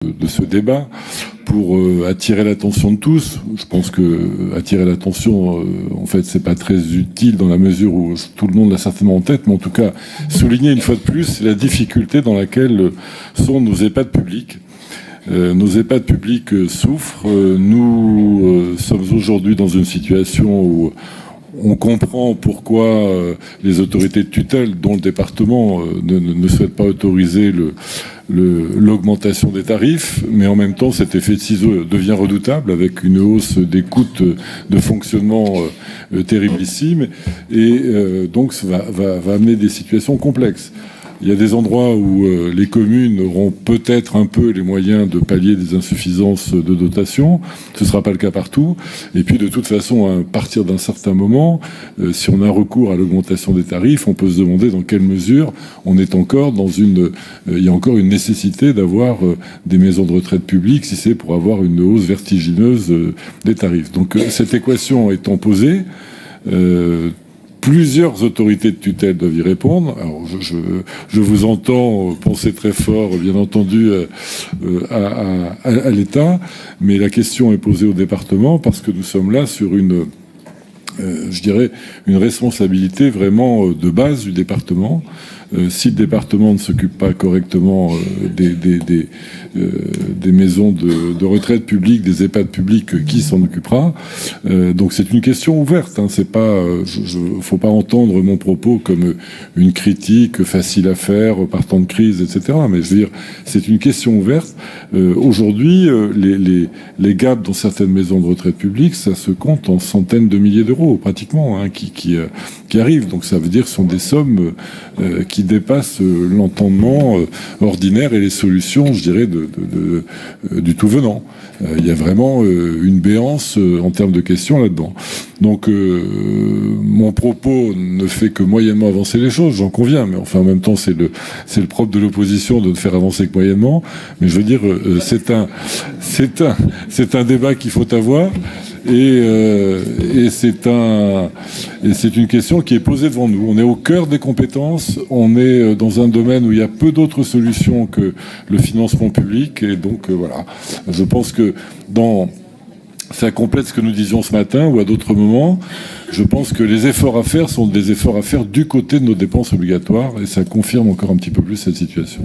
de ce débat pour attirer l'attention de tous. Je pense que attirer l'attention, en fait, c'est pas très utile dans la mesure où tout le monde l'a certainement en tête, mais en tout cas, souligner une fois de plus la difficulté dans laquelle sont nos EHPAD publics. Nos EHPAD publics souffrent. Nous sommes aujourd'hui dans une situation où on comprend pourquoi les autorités de tutelle, dont le département, ne souhaitent pas autoriser l'augmentation des tarifs, mais en même temps, cet effet de ciseau devient redoutable avec une hausse des coûts de fonctionnement terriblissime, et donc ça va amener des situations complexes. Il y a des endroits où les communes auront peut-être un peu les moyens de pallier des insuffisances de dotation. Ce ne sera pas le cas partout. Et puis, de toute façon, à partir d'un certain moment, si on a recours à l'augmentation des tarifs, on peut se demander dans quelle mesure on est encore dans une... il y a encore une nécessité d'avoir des maisons de retraite publiques si c'est pour avoir une hausse vertigineuse des tarifs. Donc, cette équation étant posée... plusieurs autorités de tutelle doivent y répondre. Alors, je vous entends penser très fort, bien entendu, à l'État, mais la question est posée au département parce que nous sommes là sur une, je dirais, une responsabilité vraiment de base du département. Si le département ne s'occupe pas correctement des maisons de retraite publiques, des EHPAD publics, qui s'en occupera? Donc c'est une question ouverte. Hein. C'est pas, faut pas entendre mon propos comme une critique facile à faire par temps de crise, etc. Mais je veux dire, c'est une question ouverte. Aujourd'hui, les gaps dans certaines maisons de retraite publiques, ça se compte en centaines de milliers d'euros pratiquement, hein, qui arrivent. Donc ça veut dire que ce sont des sommes qui dépassent l'entendement ordinaire et les solutions, je dirais, du tout venant. Il y a vraiment une béance en termes de questions là-dedans. Donc mon propos ne fait que moyennement avancer les choses, j'en conviens, mais enfin en même temps c'est le propre de l'opposition de ne faire avancer que moyennement. Mais je veux dire, c'est un débat qu'il faut avoir. Et c'est une question qui est posée devant nous. On est au cœur des compétences, on est dans un domaine où il y a peu d'autres solutions que le financement public, et donc voilà. Je pense que ça complète ce que nous disions ce matin ou à d'autres moments. Je pense que les efforts à faire sont des efforts à faire du côté de nos dépenses obligatoires, et ça confirme encore un petit peu plus cette situation.